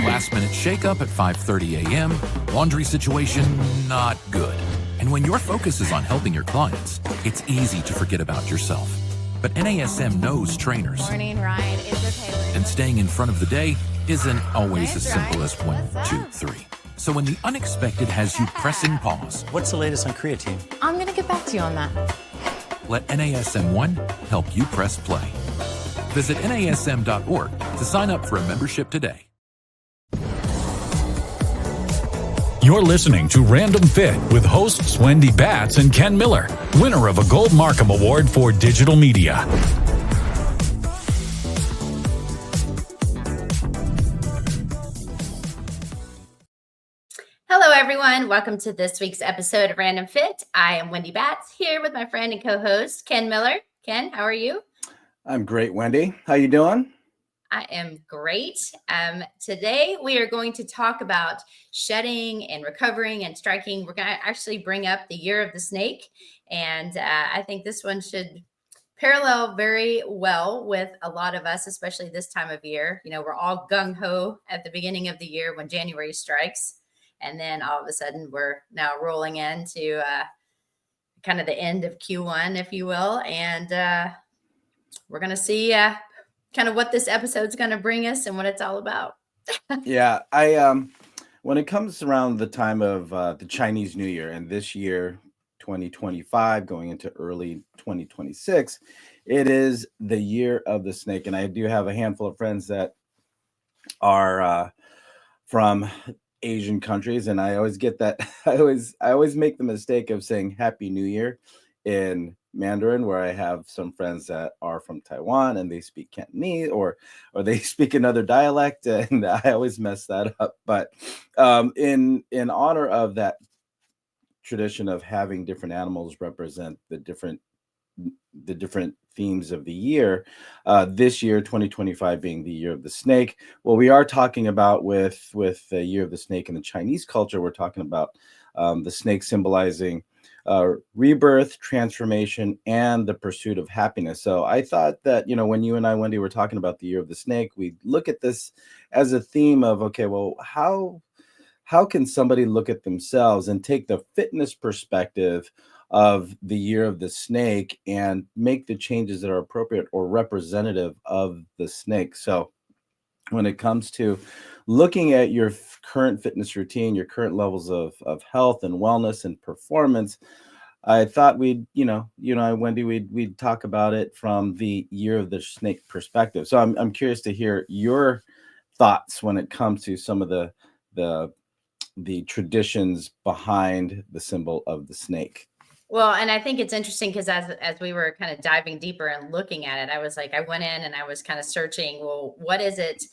Last minute shakeup at 5:30 a.m., laundry situation not good. And when your focus is on helping your clients, it's easy to forget about yourself. But NASM knows trainers. Morning, Ryan. It's okay. And staying in front of the day isn't always as simple as 1, 2, 3. So when the unexpected has you pressing pause, What's the latest on creatine? I'm going to get back to you on that. let NASM 1 help you press play. Visit NASM.org to sign up for a membership today. You're listening to Random Fit with hosts Wendy Batts and Ken Miller, winner of a Gold Markham Award for Digital Media. Hello, everyone. Welcome to this week's episode of Random Fit. I am Wendy Batts here with my friend and co-host Ken Miller. Ken, how are you? I'm great, Wendy. How you doing? I am great. Today we are going to talk about shedding and recovering and striking. We're going to actually bring up the year of the snake. And I think this one should parallel very well with a lot of us, especially this time of year. You know, we're all gung-ho at the beginning of the year when January strikes. And then all of a sudden we're now rolling into kind of the end of Q1, if you will. And we're going to see kind of what this episode's going to bring us and what it's all about. Yeah, I when it comes around the time of the Chinese New Year, and this year 2025 going into early 2026, it is the year of the snake. And I do have a handful of friends that are from Asian countries, and I always get that I always make the mistake of saying Happy New Year in Mandarin, where I have some friends that are from Taiwan and they speak Cantonese or they speak another dialect, and I always mess that up. But in honor of that tradition of having different animals represent the different themes of the year, this year 2025 being the year of the snake, well, we are talking about with the year of the snake in the Chinese culture, we're talking about the snake symbolizing rebirth, transformation, and the pursuit of happiness. So I thought that, you know, when you and I, Wendy, were talking about the year of the snake, we look at this as a theme of, okay, well, how can somebody look at themselves and take the fitness perspective of the year of the snake and make the changes that are appropriate or representative of the snake? So when it comes to looking at your current fitness routine, your current levels of health and wellness and performance, I thought we'd, Wendy, we'd talk about it from the year of the snake perspective. So I'm curious to hear your thoughts when it comes to some of the traditions behind the symbol of the snake. Well, and I think it's interesting because as we were kind of diving deeper and looking at it, I was like, I went in and I was kind of searching, well, what is it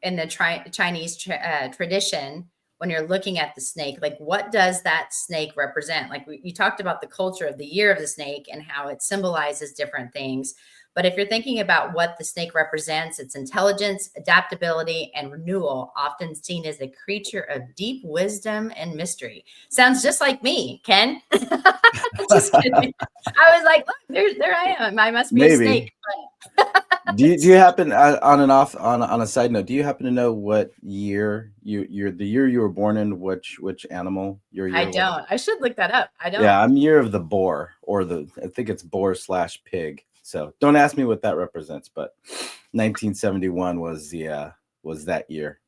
in the Chinese tradition when you're looking at the snake? Like, what does that snake represent? Like you talked about the culture of the year of the snake and how it symbolizes different things. But if you're thinking about what the snake represents, it's intelligence, adaptability, and renewal, often seen as a creature of deep wisdom and mystery. Sounds just like me, Ken. Just kidding. I was like, look, there I am. I must be a snake. do you happen on a side note, do you happen to know what year the year you were born in, which animal your year I don't. I should look that up. I don't. Yeah, I'm year of the boar, or I think it's boar/pig. So don't ask me what that represents, but 1971 was that year.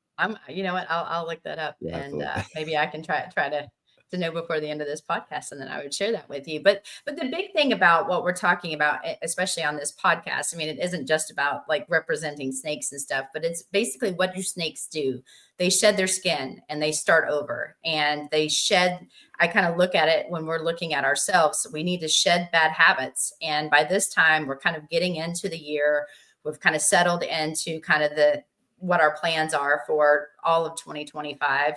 You know what? I'll look that up, yeah, and maybe I can try to know before the end of this podcast, and then I would share that with you. But the big thing about what we're talking about, especially on this podcast, I mean, it isn't just about like representing snakes and stuff, but it's basically what do snakes do? They shed their skin and they start over, and I kind of look at it when we're looking at ourselves. We need to shed bad habits. And by this time, we're kind of getting into the year. We've kind of settled into kind of what our plans are for all of 2025.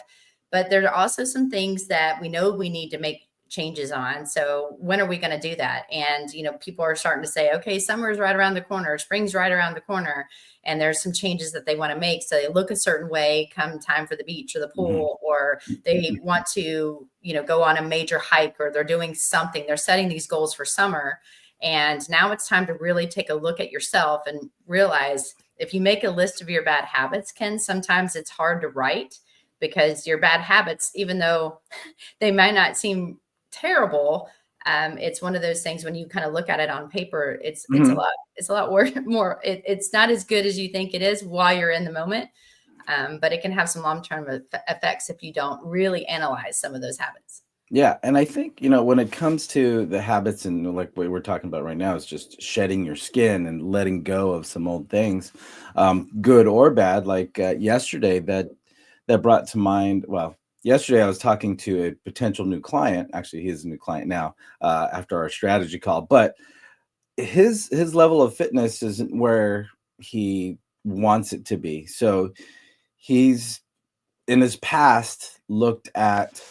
But there are also some things that we know we need to make changes on. So when are we going to do that? And, people are starting to say, okay, summer is right around the corner, spring's right around the corner, and there's some changes that they want to make. So they look a certain way come time for the beach or the pool, or they want to, go on a major hike, or they're doing something. They're setting these goals for summer. And now it's time to really take a look at yourself and realize, if you make a list of your bad habits, Ken, sometimes it's hard to write because your bad habits, even though they might not seem terrible, it's one of those things when you kind of look at it on paper, it's a lot worse, more, it's not as good as you think it is while you're in the moment. But it can have some long-term effects if you don't really analyze some of those habits. Yeah. And I think, when it comes to the habits and like what we're talking about right now is just shedding your skin and letting go of some old things, good or bad. Like yesterday, that brought to mind, well, yesterday I was talking to a potential new client. Actually, he is a new client now after our strategy call, but his level of fitness isn't where he wants it to be. So he's in his past looked at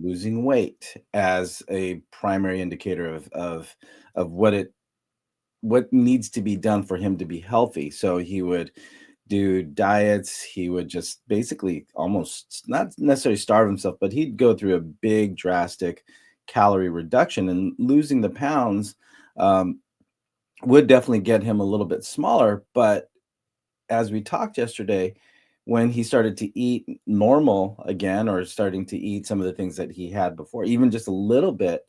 losing weight as a primary indicator of what needs to be done for him to be healthy. So he would do diets. He would just basically almost not necessarily starve himself, but he'd go through a big drastic calorie reduction, and losing the pounds would definitely get him a little bit smaller. But as we talked yesterday, when he started to eat normal again, or starting to eat some of the things that he had before, even just a little bit,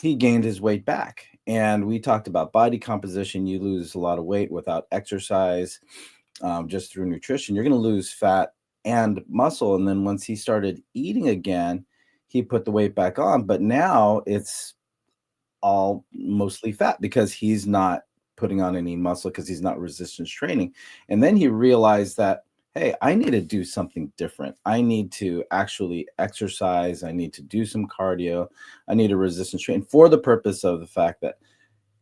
he gained his weight back. And we talked about body composition. You lose a lot of weight without exercise, just through nutrition. You're going to lose fat and muscle. And then once he started eating again, he put the weight back on. But now it's all mostly fat because he's not putting on any muscle because he's not resistance training. And then he realized that, hey, I need to do something different. I need to actually exercise. I need to do some cardio. I need to resistance train for the purpose of the fact that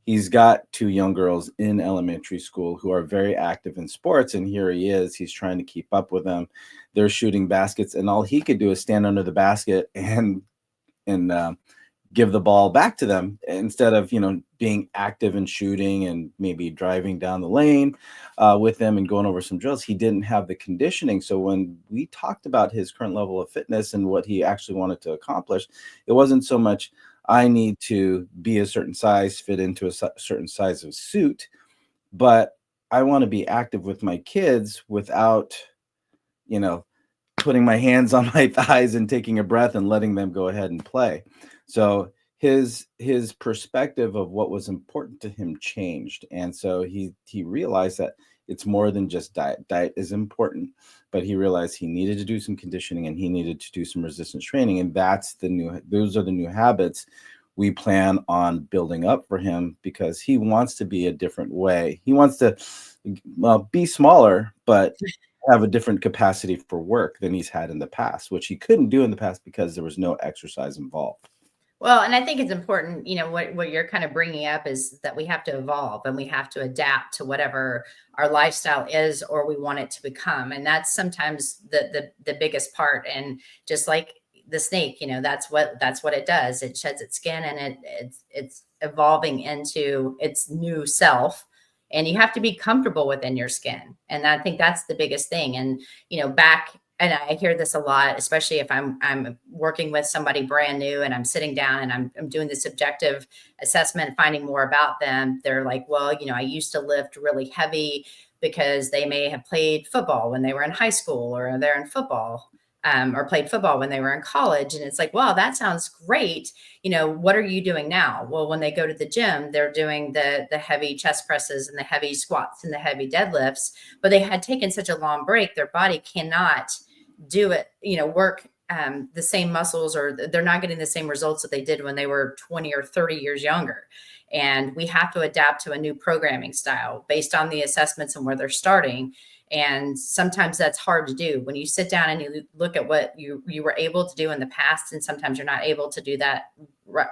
he's got two young girls in elementary school who are very active in sports. And here he is, he's trying to keep up with them. They're shooting baskets, and all he could do is stand under the basket and give the ball back to them instead of, being active and shooting and maybe driving down the lane with them and going over some drills. He didn't have the conditioning. So when we talked about his current level of fitness and what he actually wanted to accomplish, it wasn't so much, I need to be a certain size, fit into a certain size of suit, but I want to be active with my kids without, putting my hands on my thighs and taking a breath and letting them go ahead and play. So his perspective of what was important to him changed. And so he realized that it's more than just diet. Diet is important, but he realized he needed to do some conditioning and he needed to do some resistance training. And those are the new habits we plan on building up for him, because he wants to be a different way. He wants to be smaller, but have a different capacity for work than he's had in the past, which he couldn't do in the past because there was no exercise involved. Well, and I think it's important, what you're kind of bringing up is that we have to evolve and we have to adapt to whatever our lifestyle is or we want it to become. And that's sometimes the biggest part. And just like the snake, that's what it does. It sheds its skin and it's evolving into its new self. And you have to be comfortable within your skin. And I think that's the biggest thing. And, and I hear this a lot, especially if I'm working with somebody brand new and I'm sitting down and I'm doing this objective assessment, finding more about them. They're like, well, I used to lift really heavy because they may have played football when they were in high school, or they're in football, or played football when they were in college. And it's like, wow, that sounds great. What are you doing now? Well, when they go to the gym, they're doing the heavy chest presses and the heavy squats and the heavy deadlifts, but they had taken such a long break. Their body cannot do it, work the same muscles, or they're not getting the same results that they did when they were 20 or 30 years younger. And we have to adapt to a new programming style based on the assessments and where they're starting. And sometimes that's hard to do when you sit down and you look at what you were able to do in the past. And sometimes you're not able to do that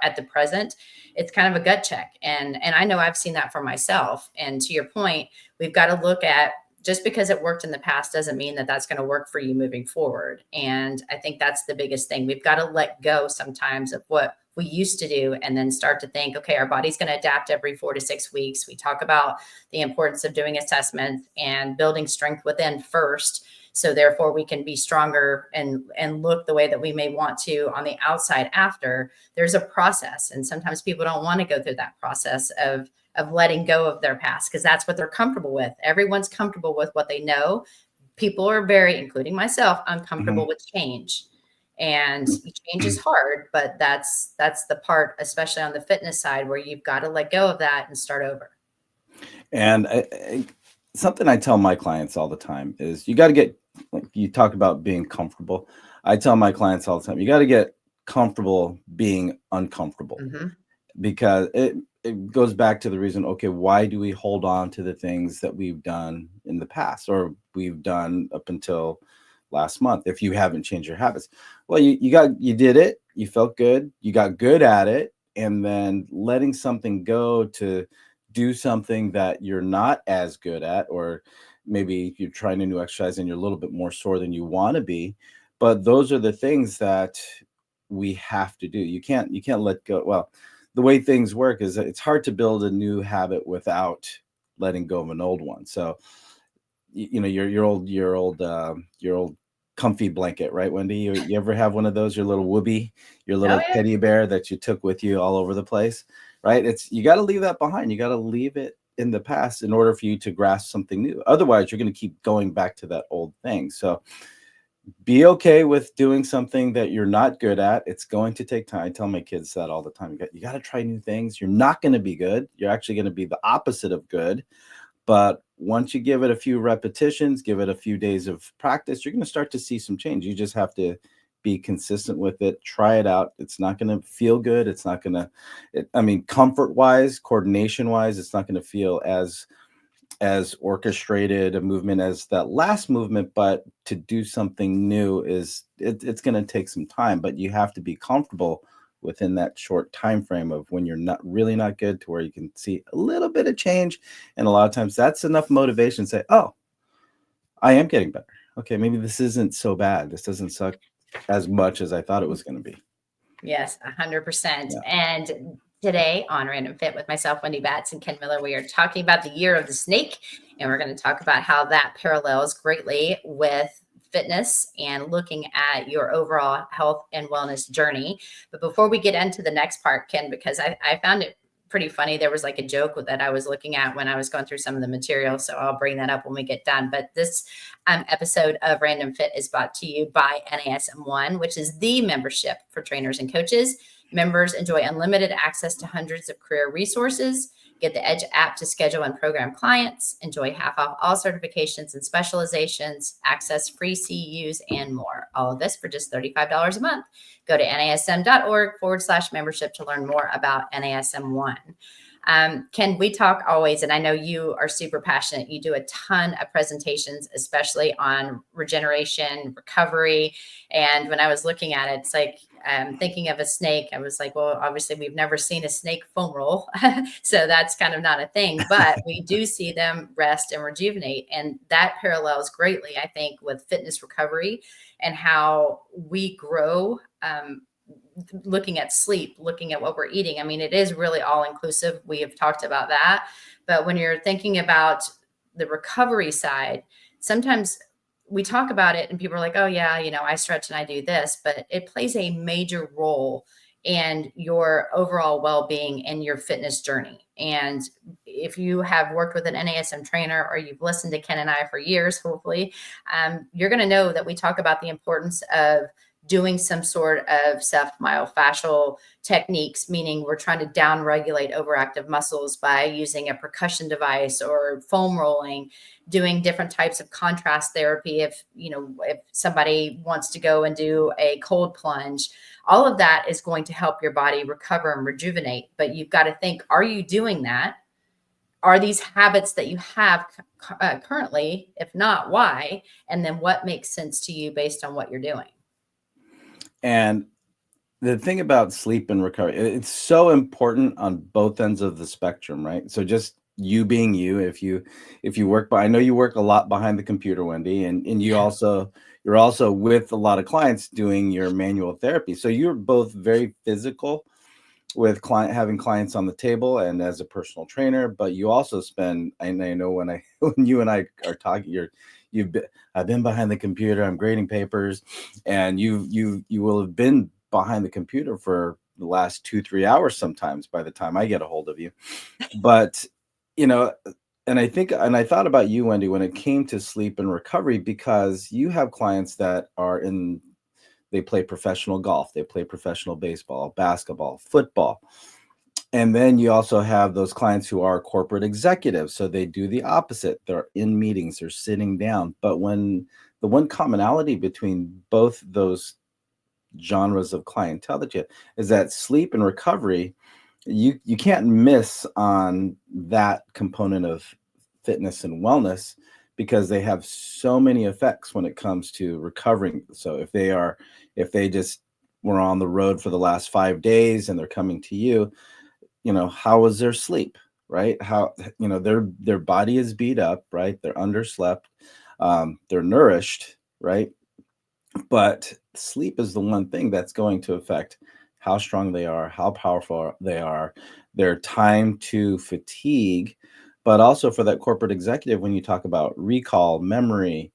at the present. It's kind of a gut check. And I know I've seen that for myself. And to your point, we've got to look at, just because it worked in the past doesn't mean that that's going to work for you moving forward. And I think that's the biggest thing. We've got to let go sometimes of what we used to do and then start to think, okay, our body's going to adapt every 4 to 6 weeks. We talk about the importance of doing assessments and building strength within first. So therefore we can be stronger and look the way that we may want to on the outside after. There's a process. And sometimes people don't want to go through that process of of letting go of their past, because that's what they're comfortable with. Everyone's comfortable with what they know. People are very, including myself, uncomfortable with change. And change is hard, but that's the part, especially on the fitness side, where you've got to let go of that and start over. And something I tell my clients all the time is you got to get, like you talk about being comfortable. I tell my clients all the time, you got to get comfortable being uncomfortable, because it goes back to the reason, okay, why do we hold on to the things that we've done in the past, or we've done up until last month, if you haven't changed your habits? Well, you did it, you felt good, you got good at it, and then letting something go to do something that you're not as good at, or maybe you're trying a new exercise and you're a little bit more sore than you want to be. But those are the things that we have to do. You can't let go. Well, the way things work is that it's hard to build a new habit without letting go of an old one. So, your old comfy blanket, right, Wendy? You ever have one of those, your little whoopee, your little teddy bear that you took with you all over the place, right? You got to leave that behind. You got to leave it in the past in order for you to grasp something new. Otherwise, you're going to keep going back to that old thing. So be okay with doing something that you're not good at. It's going to take time. I tell my kids that all the time. You got to try new things. You're not going to be good. You're actually going to be the opposite of good. But once you give it a few repetitions, give it a few days of practice, you're going to start to see some change. You just have to be consistent with it. Try it out. It's not going to feel good. It's not going to, comfort wise, coordination wise, it's not going to feel as orchestrated a movement as that last movement. But to do something new it's going to take some time, but you have to be comfortable within that short time frame of when you're not good, to where you can see a little bit of change. And a lot of times that's enough motivation to say, oh, I am getting better. Okay, maybe this isn't so bad. This doesn't suck as much as I thought it was going to be. Yes, 100%. Yeah. And today on Random Fit with myself, Wendy Batts, and Ken Miller, we are talking about the year of the snake, and we're going to talk about how that parallels greatly with fitness and looking at your overall health and wellness journey. But before we get into the next part, Ken, because I found it pretty funny. There was like a joke that I was looking at when I was going through some of the material. So I'll bring that up when we get done. But this episode of Random Fit is brought to you by NASM One, which is the membership for trainers and coaches. Members enjoy unlimited access to hundreds of career resources, get the Edge app to schedule and program clients, enjoy half off all certifications and specializations, access free CEUs, and more. All of this for just $35 a month. Go to nasm.org/membership to learn more about NASM One. Ken, we talk always, and I know you are super passionate. You do a ton of presentations, especially on regeneration, recovery. And when I was looking at it, it's like, thinking of a snake, I was like, well, obviously we've never seen a snake foam roll. So that's kind of not a thing, but we do see them rest and rejuvenate. And that parallels greatly, I think, with fitness recovery and how we grow, looking at sleep, looking at what we're eating. I mean, it is really all inclusive. We have talked about that. But when you're thinking about the recovery side, sometimes we talk about it and people are like, oh yeah, I stretch and I do this, but it plays a major role in your overall well-being and your fitness journey. And if you have worked with an NASM trainer or you've listened to Ken and I for years, hopefully, you're going to know that we talk about the importance of doing some sort of myofascial techniques, meaning we're trying to down-regulate overactive muscles by using a percussion device or foam rolling, doing different types of contrast therapy. If somebody wants to go and do a cold plunge, all of that is going to help your body recover and rejuvenate. But you've got to think, are you doing that? Are these habits that you have currently? If not, why? And then what makes sense to you based on what you're doing? And the thing about sleep and recovery, it's so important on both ends of the spectrum, right? So just you being you, if you work I know you work a lot behind the computer, Wendy, and you're also with a lot of clients doing your manual therapy. So you're both very physical with having clients on the table and as a personal trainer, but you also spend, and I know when you and I are talking, I've been behind the computer, I'm grading papers, and you will have been behind the computer for the last 2-3 hours sometimes by the time I get a hold of you. But, you know, and I thought about you, Wendy, when it came to sleep and recovery, because you have clients that they play professional golf, they play professional baseball, basketball, football. And then you also have those clients who are corporate executives. So they do the opposite. They're in meetings, they're sitting down. But when the one commonality between both those genres of clientele that you have is that sleep and recovery, you can't miss on that component of fitness and wellness, because they have so many effects when it comes to recovering. So if they just were on the road for the last 5 days and they're coming to you, how was their sleep, right? How, their body is beat up, right? They're underslept, they're nourished, right? But sleep is the one thing that's going to affect how strong they are, how powerful they are, their time to fatigue, but also for that corporate executive, when you talk about recall, memory,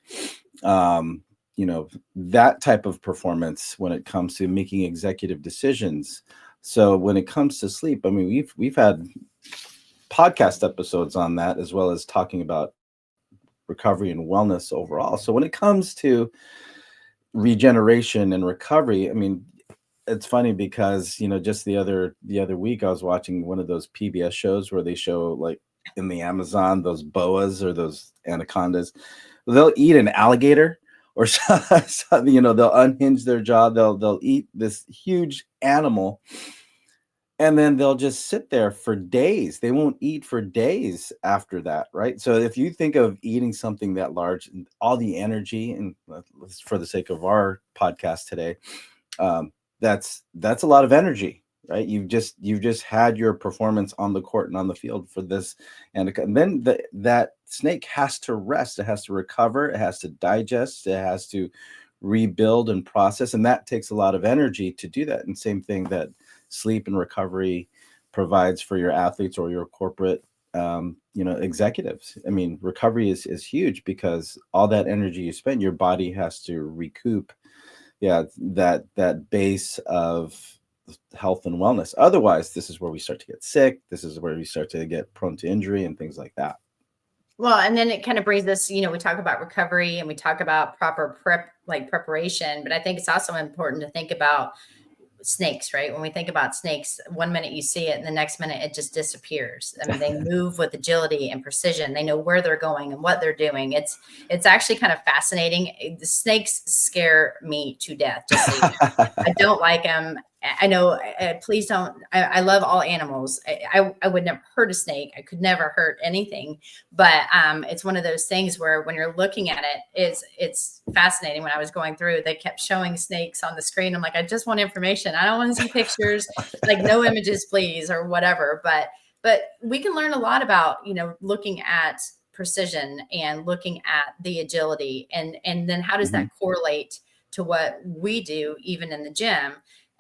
that type of performance when it comes to making executive decisions. So when it comes to sleep, I mean, we've had podcast episodes on that, as well as talking about recovery and wellness overall. So when it comes to regeneration and recovery, I mean, it's funny because, just the other week I was watching one of those PBS shows where they show, like, in the Amazon, those boas or those anacondas, they'll eat an alligator or something, they'll unhinge their jaw, they'll eat this huge animal, and then they'll just sit there for days. They won't eat for days after that, right? So if you think of eating something that large, and all the energy, and for the sake of our podcast today, that's a lot of energy, right? You've just had your performance on the court and on the field for this, and then that snake has to rest. It has to recover. It has to digest. It has to rebuild and process, and that takes a lot of energy to do that. And same thing that sleep and recovery provides for your athletes or your corporate executives. I mean, recovery is huge, because all that energy you spend, your body has to recoup that base of health and wellness. Otherwise, this is where we start to get sick. This is where we start to get prone to injury and things like that. Well, and then it kind of brings us, we talk about recovery and we talk about proper preparation, but I think it's also important to think about snakes, right? When we think about snakes, one minute you see it and the next minute it just disappears. I mean, they move with agility and precision. They know where they're going and what they're doing. It's actually kind of fascinating. The snakes scare me to death. Just so you know. I don't like them. I know, please don't. I love all animals. I would never hurt a snake. I could never hurt anything. But it's one of those things where when you're looking at it, it's fascinating. When I was going through, they kept showing snakes on the screen. I'm like, I just want information. I don't want to see pictures, like no images, please, or whatever. But we can learn a lot about, looking at precision and looking at the agility, and then how does that correlate to what we do even in the gym?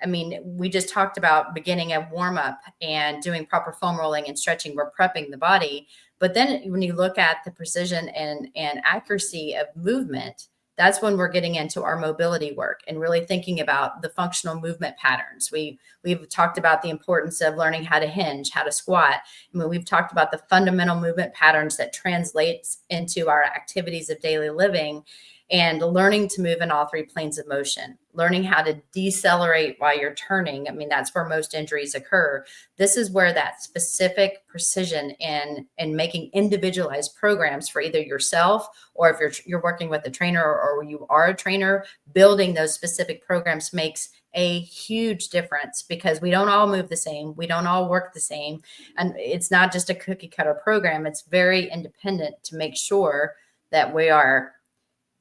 I mean, we just talked about beginning a warm up and doing proper foam rolling and stretching. We're prepping the body. But then when you look at the precision and accuracy of movement, that's when we're getting into our mobility work and really thinking about the functional movement patterns. We've talked about the importance of learning how to hinge, how to squat. I mean, we've talked about the fundamental movement patterns that translates into our activities of daily living, and learning to move in all three planes of motion, learning how to decelerate while you're turning. I mean, that's where most injuries occur. This is where that specific precision in making individualized programs for either yourself, or if you're working with a trainer or you are a trainer, building those specific programs makes a huge difference, because we don't all move the same. We don't all work the same. And it's not just a cookie cutter program. It's very independent to make sure that we are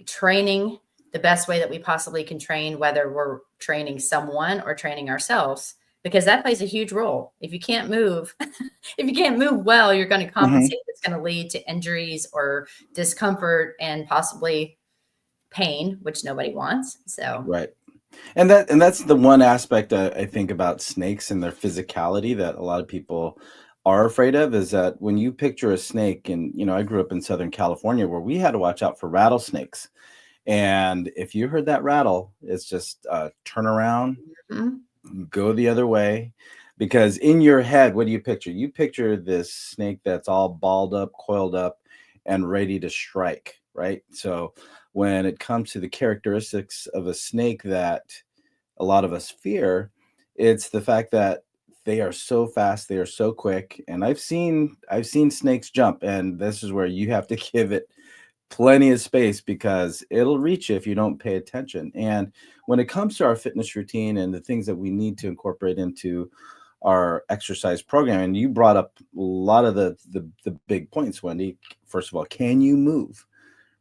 training the best way that we possibly can train, whether we're training someone or training ourselves, because that plays a huge role. If you can't move, if you can't move well, you're going to compensate. It's going to lead to injuries or discomfort and possibly pain, which nobody wants. So, right. And that's the one aspect I think about snakes and their physicality that a lot of people are afraid of, is that when you picture a snake, and I grew up in Southern California where we had to watch out for rattlesnakes. And if you heard that rattle, it's just turn around, go the other way. Because in your head, what do you picture? You picture this snake that's all balled up, coiled up, and ready to strike, right? So when it comes to the characteristics of a snake that a lot of us fear, it's the fact that they are so fast, they are so quick. And I've seen snakes jump, and this is where you have to give it plenty of space because it'll reach you if you don't pay attention. And when it comes to our fitness routine and the things that we need to incorporate into our exercise program, and you brought up a lot of the big points, Wendy. First of all, can you move,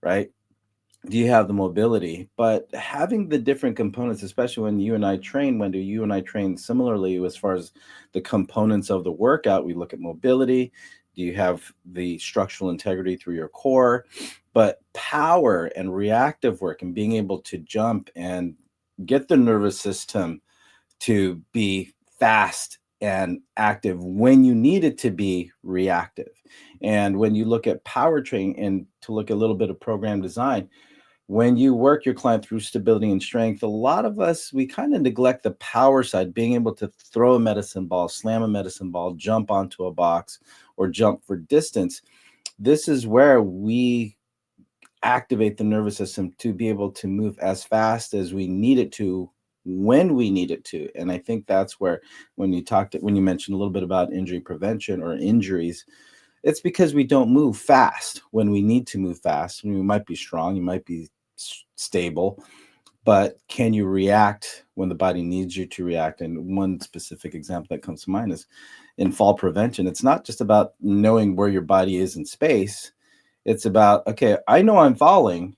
right? Do you have the mobility? But having the different components, especially when you and I train, Wendy, you and I train similarly as far as the components of the workout. We look at mobility. Do you have the structural integrity through your core? But power and reactive work and being able to jump and get the nervous system to be fast and active when you need it to be reactive. And when you look at power training and to look at a little bit of program design, when you work your client through stability and strength, a lot of us, we kind of neglect the power side, being able to throw a medicine ball, slam a medicine ball, jump onto a box, or jump for distance. This is where we activate the nervous system to be able to move as fast as we need it to when we need it to. And I think that's where when you mentioned a little bit about injury prevention or injuries, it's because we don't move fast when we need to move fast. I mean, we might be strong, you might be stable, but can you react when the body needs you to react? And one specific example that comes to mind is in fall prevention. It's not just about knowing where your body is in space. It's about, okay, I know I'm falling.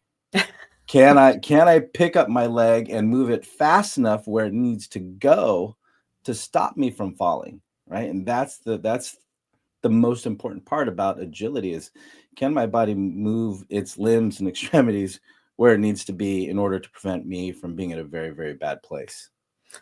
Can I pick up my leg and move it fast enough where it needs to go to stop me from falling, right? And that's the most important part about agility is, can my body move its limbs and extremities where it needs to be in order to prevent me from being in a very, very bad place?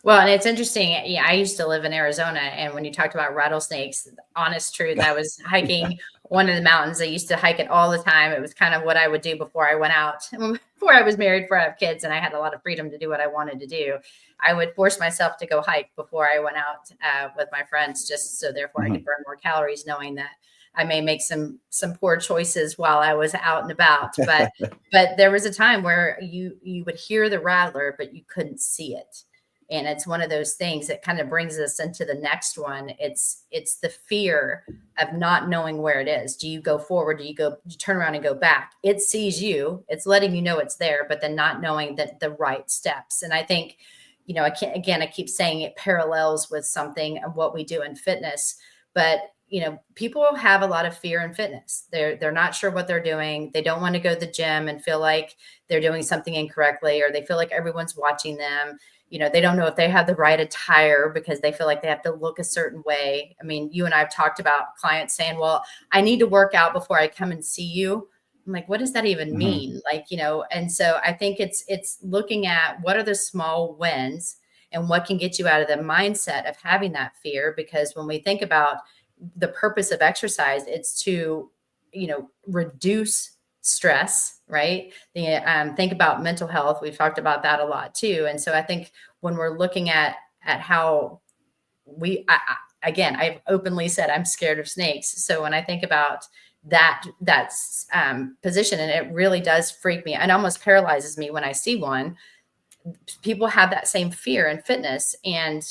Well, and it's interesting. Yeah, I used to live in Arizona, and when you talked about rattlesnakes, honest truth, I was hiking one of the mountains. I used to hike it all the time. It was kind of what I would do before I went out, before I was married, before I have kids, and I had a lot of freedom to do what I wanted to do. I would force myself to go hike before I went out with my friends, just so therefore I could burn more calories, knowing that I may make some poor choices while I was out and about. But there was a time where you would hear the rattler, but you couldn't see it. And it's one of those things that kind of brings us into the next one. It's the fear of not knowing where it is. Do you go forward? Do you turn around and go back? It sees you. It's letting you know it's there, but then not knowing that the right steps. And I think, I keep saying it parallels with something of what we do in fitness, but people have a lot of fear in fitness. They're not sure what they're doing. They don't want to go to the gym and feel like they're doing something incorrectly, or they feel like everyone's watching them. They don't know if they have the right attire because they feel like they have to look a certain way. I mean, you and I have talked about clients saying, well, I need to work out before I come and see you. I'm like, what does that even mean? And so I think it's looking at what are the small wins and what can get you out of the mindset of having that fear. Because when we think about the purpose of exercise, it's to, reduce stress, right? Think about mental health. We've talked about that a lot too. And so I think when we're looking at how I've openly said I'm scared of snakes. So when I think about that's position, and it really does freak me and almost paralyzes me when I see one. People have that same fear in fitness, and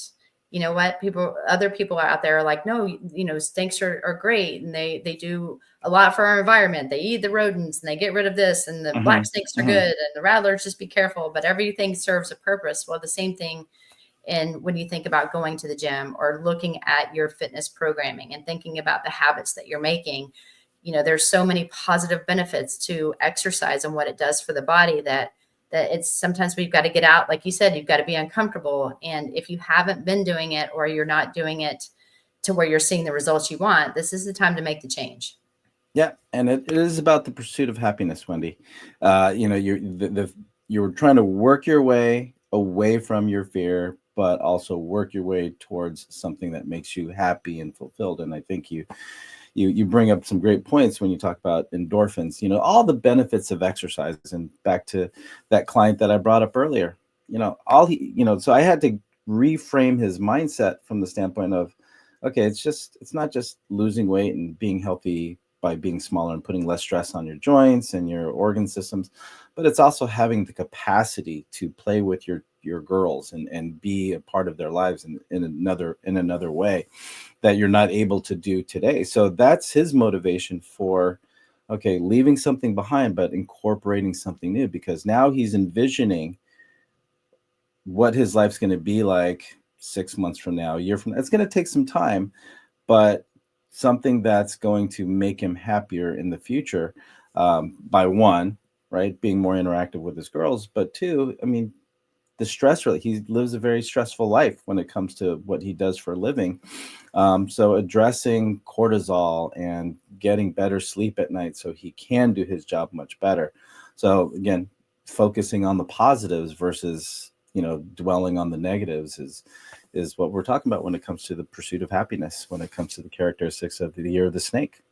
you know what? Other people out there are like, no, snakes are great. And they do a lot for our environment. They eat the rodents and they get rid of this, and the black snakes are good, and the rattlers, just be careful. But everything serves a purpose. Well, the same thing. And when you think about going to the gym or looking at your fitness programming and thinking about the habits that you're making, there's so many positive benefits to exercise and what it does for the body that it's sometimes we've got to get out. Like you said, you've got to be uncomfortable. And if you haven't been doing it, or you're not doing it to where you're seeing the results you want, this is the time to make the change. Yeah. And it is about the pursuit of happiness, Wendy. You're trying to work your way away from your fear, but also work your way towards something that makes you happy and fulfilled. And I think you bring up some great points when you talk about endorphins, all the benefits of exercise. And back to that client that I brought up earlier, so I had to reframe his mindset from the standpoint of, okay, it's not just losing weight and being healthy by being smaller and putting less stress on your joints and your organ systems, but it's also having the capacity to play with your girls and be a part of their lives in another way that you're not able to do today. So that's his motivation for, okay, leaving something behind, but incorporating something new, because now he's envisioning what his life's going to be like 6 months from now, a year from now. It's going to take some time, but something that's going to make him happier in the future, by one, right, being more interactive with his girls, but two, I mean, the stress, really, he lives a very stressful life when it comes to what he does for a living. So addressing cortisol and getting better sleep at night so he can do his job much better. So again, focusing on the positives versus, dwelling on the negatives is what we're talking about when it comes to the pursuit of happiness, when it comes to the characteristics of the year of the snake.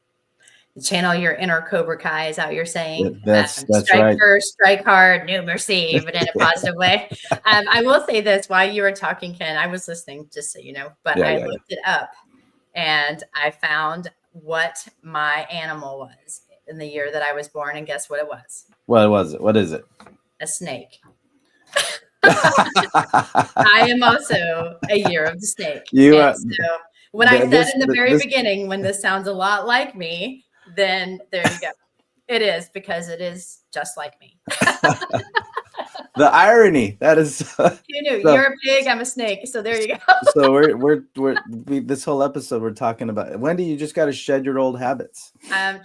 Channel your inner Cobra Kai is how you're saying. That's strike right. first, strike hard, no mercy, but in a positive way. I will say this, while you were talking, Ken, I was listening, just so you know, but I looked it up and I found what my animal was in the year that I was born, and guess what it was? What was it? What is it? A snake. I am also a year of the snake. So when I said in the very beginning, when this sounds a lot like me, then there you go. It is, because it is just like me. The irony, that is. You knew. You're a pig, I'm a snake. So there you go. So we're this whole episode we're talking about, Wendy, you just got to shed your old habits.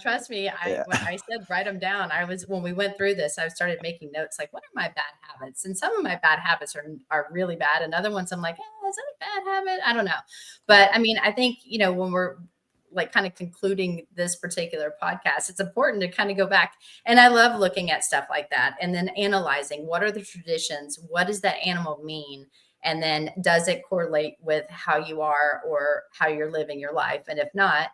Trust me, when I said write them down, when we went through this, I started making notes like, what are my bad habits? And some of my bad habits are really bad, and other ones I'm like, is that a bad habit? I don't know. But I mean, I think, when we're like kind of concluding this particular podcast, it's important to kind of go back. And I love looking at stuff like that and then analyzing, what are the traditions? What does that animal mean? And then does it correlate with how you are or how you're living your life? And if not,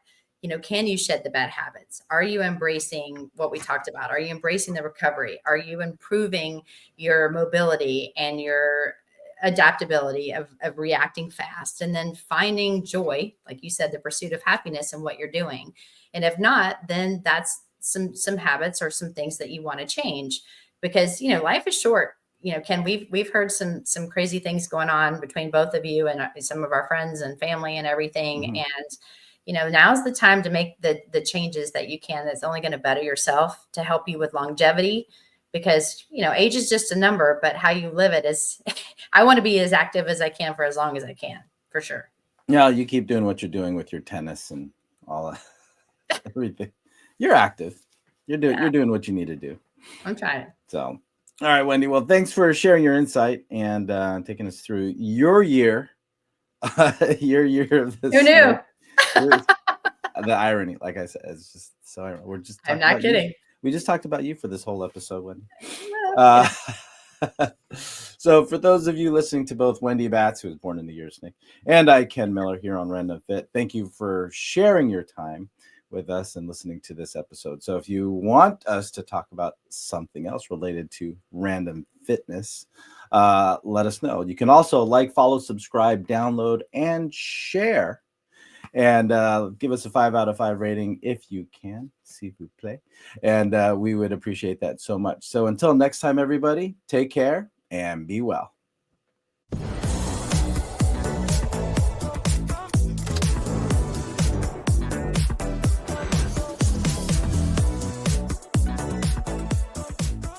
can you shed the bad habits? Are you embracing what we talked about? Are you embracing the recovery? Are you improving your mobility and your adaptability of reacting fast, and then finding joy, like you said, the pursuit of happiness in what you're doing? And if not, then that's some habits or some things that you want to change, because life is short. Ken, we've heard some crazy things going on between both of you and some of our friends and family and everything. Mm-hmm. And now's the time to make the changes that you can, that's only going to better yourself, to help you with longevity. Because, age is just a number, but how you live it is, I want to be as active as I can for as long as I can, for sure. Yeah, you keep doing what you're doing with your tennis and all everything. You're active. You're doing what you need to do. I'm trying. So, all right, Wendy. Well, thanks for sharing your insight and taking us through your year. Your year of this. Who knew? The irony, like I said, it's just so ironic. We're just. I'm not kidding. We just talked about you for this whole episode, Wendy. So for those of you listening to both Wendy Batts, who was born in the year of snake, and I, Ken Miller, here on Random Fit, thank you for sharing your time with us and listening to this episode. So if you want us to talk about something else related to random fitness, let us know. You can also like, follow, subscribe, download, and share. And give us a 5 out of 5 rating if you can. S'il vous plaît. And we would appreciate that so much. So until next time, everybody, take care and be well.